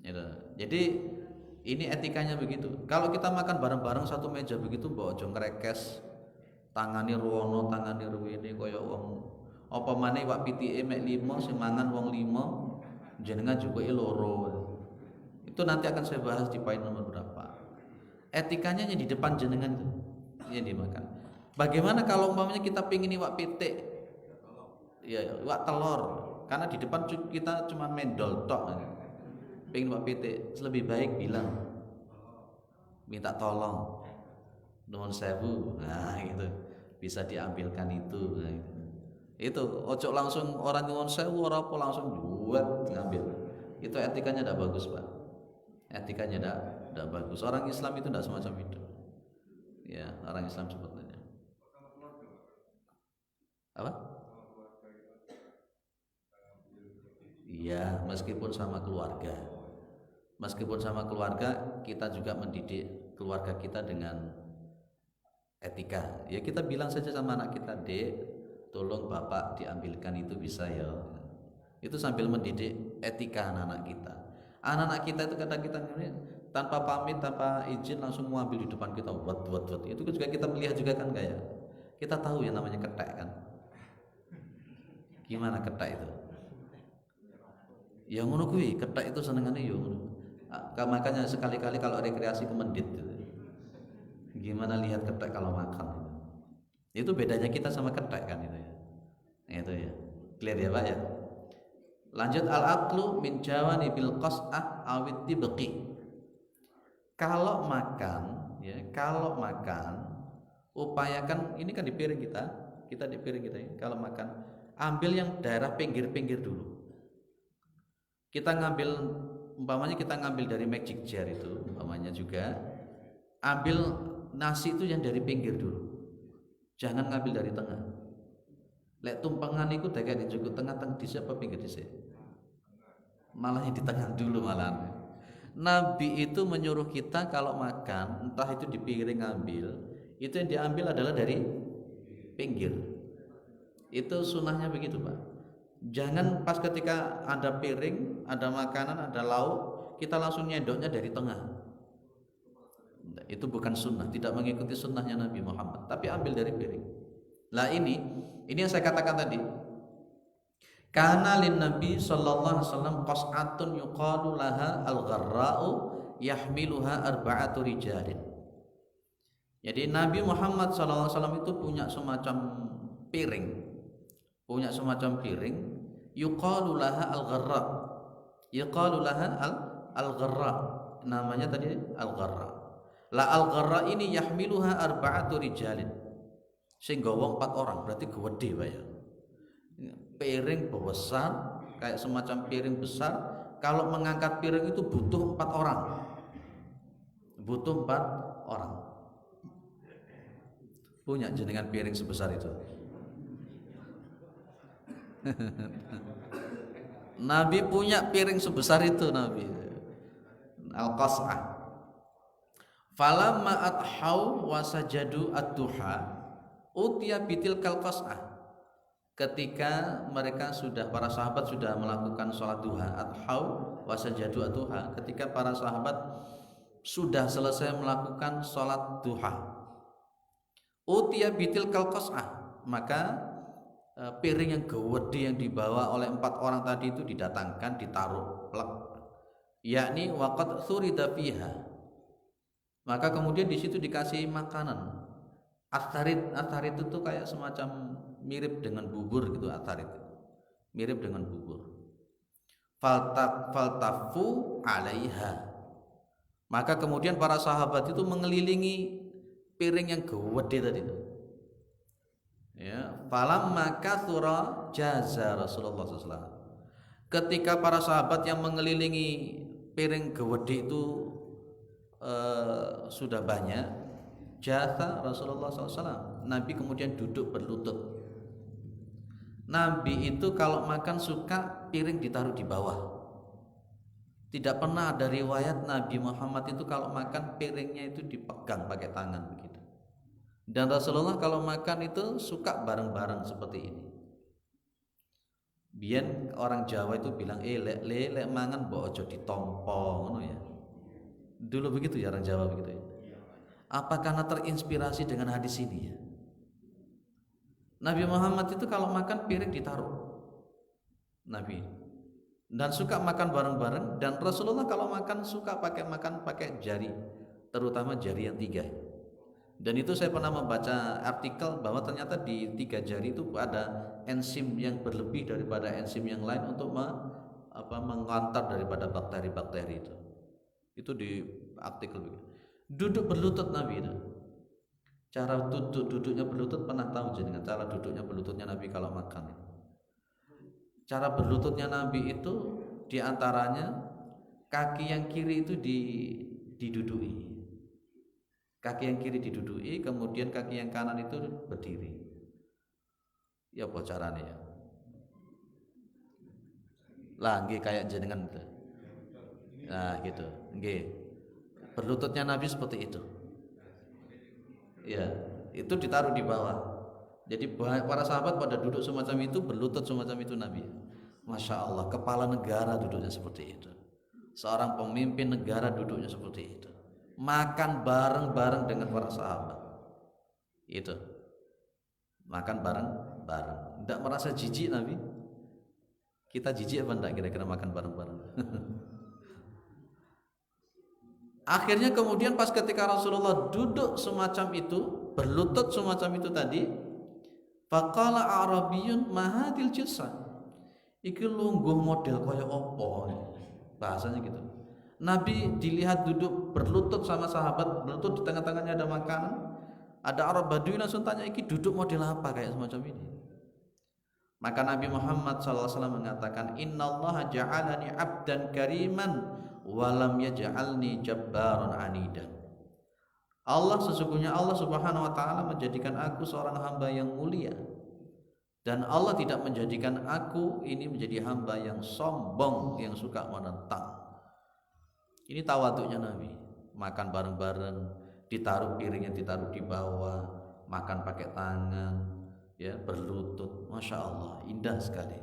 Gitu. Jadi ini etikanya begitu. Kalau kita makan bareng-bareng satu meja begitu, mbok aja ngrekes, tangani ruwono, tangani ruwene kaya wong apa maneh wak pitike mek 5 sing mangan wong 5, jenengan juga loro. Itu nanti akan saya bahas di poin nomor berapa. Etikanya di depan jenengan itu yang dimakan. Bagaimana kalau umpamanya kita pingin iwak pitik, ya iwak telur, karena di depan kita cuma mendol tok, pingin iwak pitik, lebih baik bilang, minta tolong, nuwun sewu, nah itu bisa diambilkan itu. Nah, itu ojo langsung orang nuwun sewu, orang apa langsung buat ngambil. Itu etikanya tidak bagus, Pak. Etikanya tidak bagus. Orang Islam itu tidak semacam itu. Ya, orang Islam sebetulnya. Apa? Iya, meskipun sama keluarga. Meskipun sama keluarga, kita juga mendidik keluarga kita dengan etika. Ya kita bilang saja sama anak kita, Dek, tolong bapak diambilkan itu bisa ya. Itu sambil mendidik etika anak-anak kita. Anak-anak kita itu kadang kita tanpa pamit, tanpa izin langsung mau ambil di depan kita, buat. Itu juga kita melihat juga kan kayak kita tahu yang namanya ketek kan. Gimana ketek itu? Ya ngono kuwi, ketek itu senengane ya ngono. Makanya sekali-kali kalau rekreasi ke Mendit gitu. Gimana lihat ketek kalau makan. Itu bedanya kita sama ketek kan itu ya. Itu ya. Clear ya, Pak ya? Lanjut, al-aqlu min jawanibil qas'ah awit tibqi. Kalau makan upayakan, ini kan di piring kita di piring kita ya. Kalau makan ambil yang daerah pinggir-pinggir dulu. Kita ngambil umpamanya kita ngambil dari magic jar itu, umpamanya juga ambil nasi itu yang dari pinggir dulu. Jangan ngambil dari tengah. Lek tumpengan itu dagak dijukut tengah-tengah di siapa pinggir dhisik. Malahnya di tengah dulu malahan. Nabi itu menyuruh kita kalau makan, entah itu di piring ngambil, itu yang diambil adalah dari pinggir. Itu sunnahnya begitu, Pak. Jangan pas ketika ada piring, ada makanan, ada lauk, kita langsung nyendoknya dari tengah. Itu bukan sunnah, tidak mengikuti sunnahnya Nabi Muhammad, tapi ambil dari piring. Lah ini yang saya katakan tadi. Kana lin Nabi sallallahu alaihi wasallam qas'atun yuqalu laha al-gharra'u yahmiluha arba'atu rijalin. Jadi Nabi Muhammad sallallahu alaihi wasallam itu punya semacam piring, yuqalu laha al-gharra. Yuqalu laha al-gharra. Namanya tadi al-gharra. La al-gharra ini yahmiluha arba'atu rijalin. Sehingga wong 4 orang, berarti gede Pak ya. Piring besar, kayak semacam piring besar. Kalau mengangkat piring itu butuh 4 orang. Butuh 4 orang. Punya jenengan piring sebesar itu. Nabi punya piring sebesar itu Nabi. Al-qas'ah. Falamma athau wasajadu ad-duha utiya bitilkal qas'ah. Ketika mereka para sahabat sudah melakukan sholat duha, athau wasajadu ad-duha, ketika para sahabat sudah selesai melakukan sholat duha, utiya bitilkal qas'ah, maka piring yang gede yang dibawa oleh 4 orang tadi itu didatangkan, ditaruh plek, yakni waqad surida fiha. Maka kemudian di situ dikasih makanan. Atharit itu tuh kayak semacam mirip dengan bubur gitu, atharit. Mirip dengan bubur. Faltafu alaiha. Maka kemudian para sahabat itu mengelilingi piring yang gede tadi itu. Ya, falamma kathura jaza Rasulullah SAW. Ketika para sahabat yang mengelilingi piring gede itu sudah banyak, jatha Rasulullah SAW. Nabi kemudian duduk berlutut. Nabi itu kalau makan suka piring ditaruh di bawah. Tidak pernah ada riwayat Nabi Muhammad itu kalau makan piringnya itu dipegang pakai tangan begitu. Dan Rasulullah kalau makan itu suka bareng-bareng seperti ini. Biyen orang Jawa itu bilang lek mangan mbok aja ditompo ngono ya. Dulu begitu ya orang Jawa begitu ya. Apa karena terinspirasi dengan hadis ini ya? Nabi Muhammad itu kalau makan piring ditaruh. Nabi dan suka makan bareng-bareng, dan Rasulullah kalau makan suka makan pakai jari, terutama jari yang 3. Dan itu saya pernah membaca artikel bahwa ternyata di 3 jari itu ada enzim yang berlebih daripada enzim yang lain untuk mengantar daripada bakteri-bakteri itu. Itu di artikel begitu. Duduk berlutut Nabi itu. Cara duduknya berlutut, pernah tahu jenengan cara duduknya berlututnya Nabi kalau makan? Cara berlututnya Nabi itu diantaranya kaki yang kiri itu didudui. Kaki yang kiri didudui, kemudian kaki yang kanan itu berdiri. Ya apa caranya ya? Lah nggih kayak jenengan itu. Nah gitu, nggih. Berlututnya Nabi seperti itu. Ya, itu ditaruh di bawah. Jadi para sahabat pada duduk semacam itu, berlutut semacam itu Nabi. Masya Allah, kepala negara duduknya seperti itu. Seorang pemimpin negara duduknya seperti itu. Makan bareng-bareng dengan para sahabat. Itu. Makan bareng-bareng. Tidak merasa jijik Nabi. Kita jijik apa enggak kira-kira makan bareng-bareng? Akhirnya kemudian pas ketika Rasulullah duduk semacam itu, berlutut semacam itu tadi, faqala Arabiyyun mahadil jilsah. Iki lungguh model kaya opo, bahasanya gitu. Nabi dilihat duduk berlutut sama sahabat, berlutut di tengah-tengahnya ada makanan. Ada Arab Badui langsung tanya, iki duduk model apa kayak semacam ini. Maka Nabi Muhammad SAW mengatakan, Innallaha ja'alani abdan kariman walam yaj'alni jabbaran anidan. Sesungguhnya Allah Subhanahu wa taala menjadikan aku seorang hamba yang mulia, dan Allah tidak menjadikan aku ini menjadi hamba yang sombong yang suka menentang. Ini tawaduknya Nabi. Makan bareng-bareng, ditaruh piringnya ditaruh di bawah, makan pakai tangan, ya berlutut. Masya Allah, indah sekali.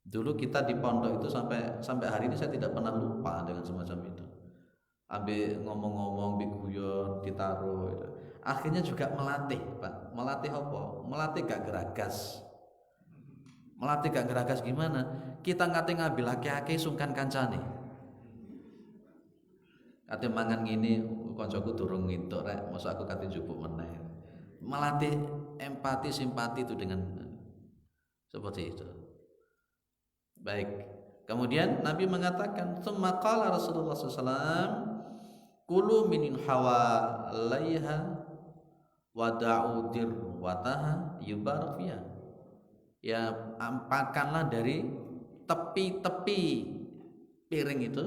Dulu kita di pondok itu sampai hari ini saya tidak pernah lupa dengan semacam itu. Ambil ngomong-ngomong, guyon, ditaruh itu. Akhirnya juga melatih, Pak. Melatih apa? Melatih gak geragas. Melatih gak geragas gimana? Kita ngate ngambil aki-aki sungkan kancane. Kate mangan ngene, kancaku durung ngintuk rek, mosok aku kate njupuk meneh. Melatih empati, simpati itu dengan seperti itu. Baik. Kemudian Nabi mengatakan, "Tsumma qala Rasulullah SAW, kulu minin hawa laiha wada'u dirwataha yubarak fiha." Ya, makanlah dari tepi-tepi piring itu,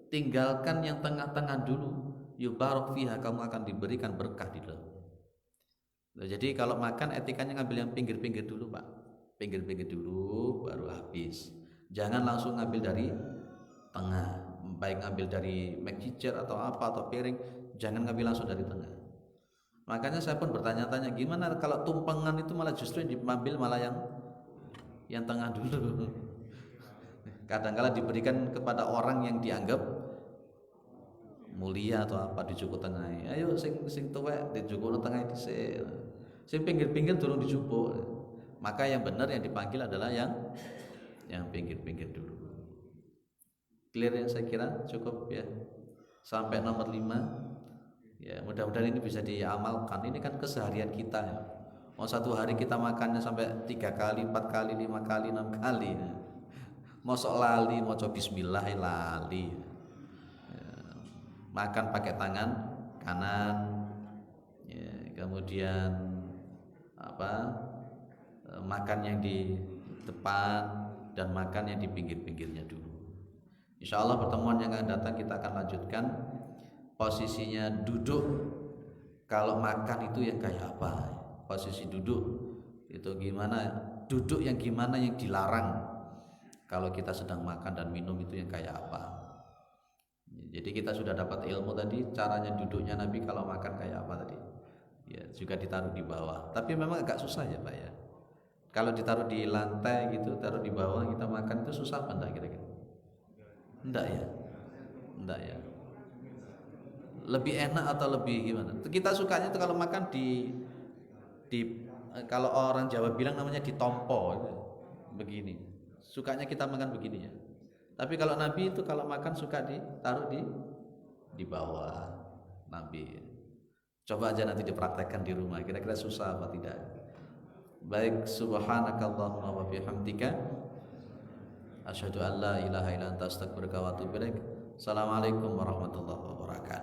tinggalkan yang tengah-tengah dulu. Yubarak fiha, kamu akan diberikan berkah di dalam. Jadi kalau makan etikanya ngambil yang pinggir-pinggir dulu, Pak. Pinggir-pinggir dulu baru habis. Jangan langsung ngambil dari tengah. Baik ngambil dari mixer atau apa atau piring, jangan ngambil langsung dari tengah. Makanya saya pun bertanya-tanya, gimana kalau tumpengan itu malah justru diambil malah yang tengah dulu. Kadang-kala diberikan kepada orang yang dianggap mulia atau apa, dijupuk tengah. Ayo sing tuwek dijupuk tengah dhisik. Sing pinggir-pinggir durung dijupuk. Maka yang benar yang dipanggil adalah yang pinggir-pinggir dulu. Clear ya, saya kira cukup ya. Sampai nomor 5. Ya, mudah-mudahan ini bisa diamalkan. Ini kan keseharian kita ya. Mau satu hari kita makannya sampai 3 kali, 4 kali, 5 kali, 6 kali. Mosok lali, maca bismillah lali. Ya, makan pakai tangan kanan. Ya, kemudian makan yang di depan dan makan yang di pinggir-pinggirnya dulu. Insya Allah pertemuan yang akan datang kita akan lanjutkan posisinya duduk. Kalau makan itu yang kayak apa? Posisi duduk itu gimana? Duduk yang gimana yang dilarang? Kalau kita sedang makan dan minum itu yang kayak apa? Jadi kita sudah dapat ilmu tadi, caranya duduknya Nabi kalau makan kayak apa tadi? Ya juga ditaruh di bawah. Tapi memang agak susah ya Pak ya. Kalau ditaruh di lantai gitu, taruh di bawah itu susah apa enggak kira-kira? Enggak ya? Enggak ya? Lebih enak atau lebih gimana? Kita sukanya itu kalau makan di kalau orang Jawa bilang namanya ditompo, begini. Sukanya kita makan begini ya. Tapi kalau Nabi itu kalau makan suka ditaruh di bawah Nabi. Coba aja nanti dipraktekkan di rumah. Kira-kira susah apa tidak? Baik, subhanakallahumma wa bihamdika asyhadu an la ilaha illa anta astaghfiruka wa atubu ilaik. Assalamualaikum warahmatullahi wabarakatuh.